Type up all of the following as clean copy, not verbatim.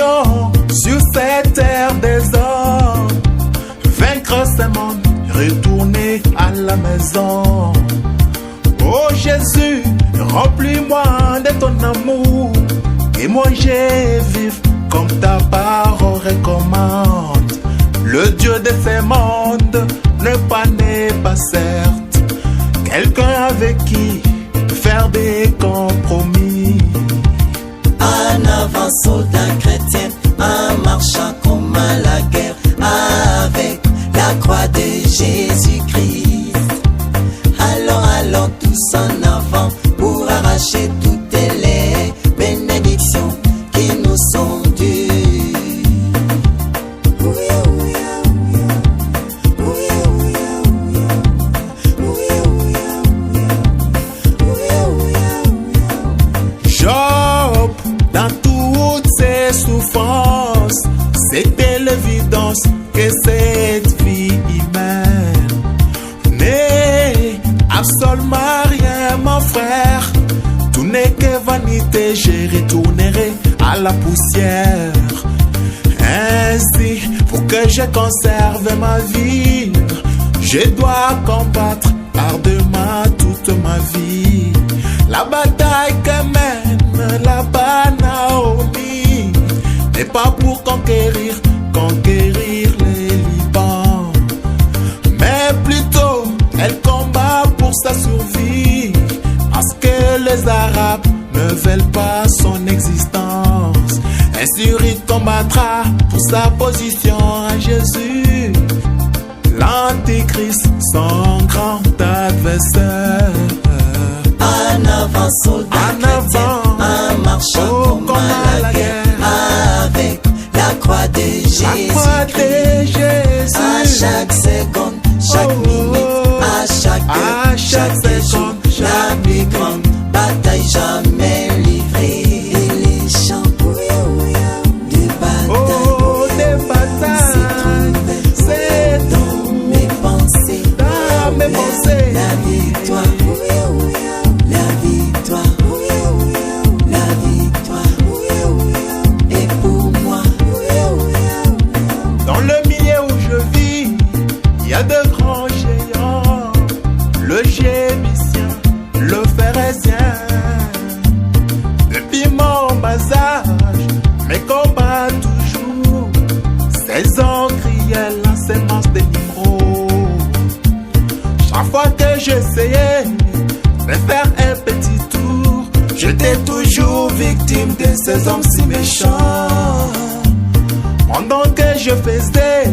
mission sur cette terre des hommes. Vaincre ce monde, retourner à la maison. Oh Jésus, remplis-moi de ton amour et moi je vive comme ta parole recommande. Le Dieu de ce monde n'est pas certes quelqu'un avec qui faire des compromis. En avant, soldat chrétien, en marchant comme à la guerre, avec la croix de Jésus-Christ. Allons tous en avant pour arracher toutes les bénédictions qui nous sont dues. Job, dans toutes ses souffrances, c'était l'évidence que cette vie humaine n'est absolument rien, mon frère. Tout n'est que vanité, je retournerai à la poussière. Ainsi, pour que je conserve ma vie, je dois combattre ardemment toute ma vie. La bataille que mène là-bas Naomi n'est pas pour conquérir les Libans, mais plutôt elle combat pour sa survie, parce que les Arabes ne veulent pas son existence. Ainsi il combattra pour sa position à Jésus, l'Antichrist, son grand adversaire. En avant, soldat chrétien, en marchant comme à la guerre, avec la croix de Jésus-Christ. À chaque seconde, chaque minute, à chaque seconde, la plus grande bataille jamais livrée. Et les chants de bataille c'est dans mes pensées. La victoire, la victoire, la victoire est pour moi. Dans le milieu où je vis, il y a de grands géants, le Jébusien, le Phérézien. Depuis mon bas âge, mes combats toujours, ces hommes criaient la sémence des Nimrods. Chaque fois que j'essayais de faire un petit tour, j'étais toujours victime de ces hommes si méchants. Pendant que je faisais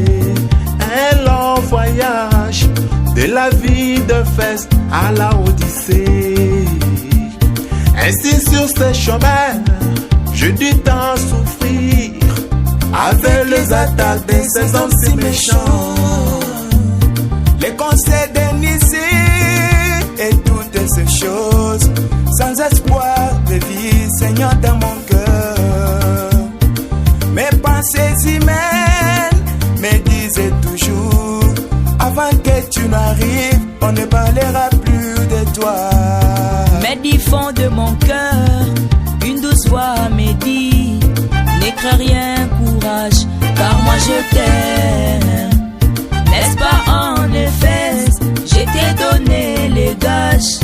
un long voyage de la vie de Fès à la Odyssée, ainsi sur ce chemin, je dû tant souffrir avec les attaques de ces hommes si méchants. Les conseils d'initié et toutes ces choses, sans espoir de vie, Seigneur, dans mon cœur. Mes pensées humaines me disaient toujours, avant que tu n'arrives, on ne parlera plus de toi. Mais du fond de mon cœur, une douce voix me dit, n'aie crains rien, courage, car moi je t'aime. N'est-ce pas en effet, je t'ai donné les gages,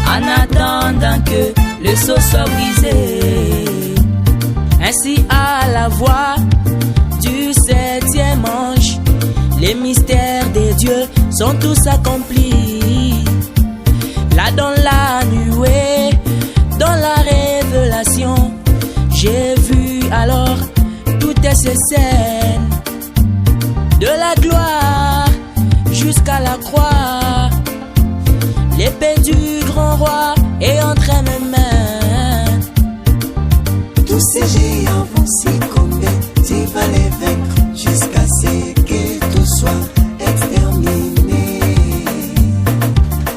en attendant que le sceau soit brisé. Ainsi à la voix du 7e ange, les mystères des dieux sont tous accomplis. Là dans la nuée, dans la révélation, j'ai vu alors toutes ces scènes, de la gloire jusqu'à la croix. L'épée du grand roi est entre mes mains. Tous ces géants vont succomber, tu vas les vaincre jusqu'à ce que tout soit exterminé.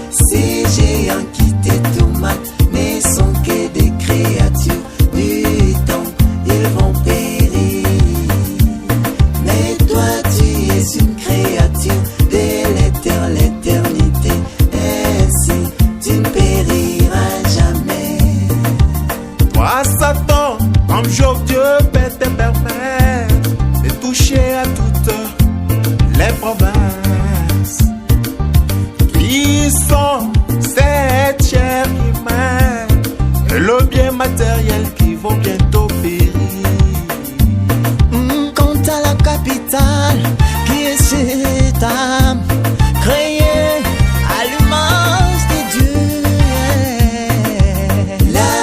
Ces géants qui t'étomatent ne sont que des créatures du temps, ils vont périr. Mais toi tu es une créature de l'éternité, ainsi tu ne périras. les provinces, qui sont cette chair humaine et le bien matériel qui vont bientôt périr. Quant à la capitale, qui est cette âme créée à l'image de Dieu, là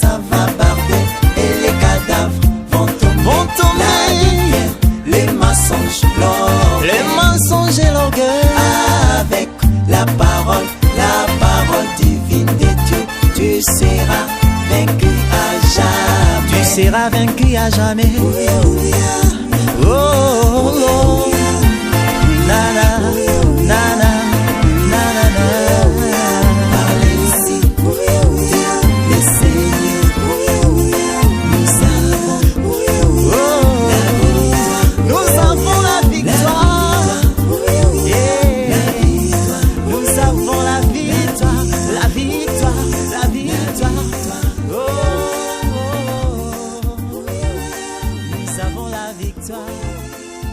ça va barder et les cadavres vont tomber. La lumière, les mensonges et l'orgueil, avec la parole divine de Dieu, tu seras vaincu à jamais. Tu seras vaincu à jamais. Oh, oh, oh. Nana, nana, nana, nana. Parlez ici, le Seigneur. Nous avons la victoire. Yeah. Nous avons la victoire, la victoire, la victoire. Oh, oh, oh. Nous avons la victoire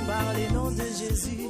par le nom de Jésus.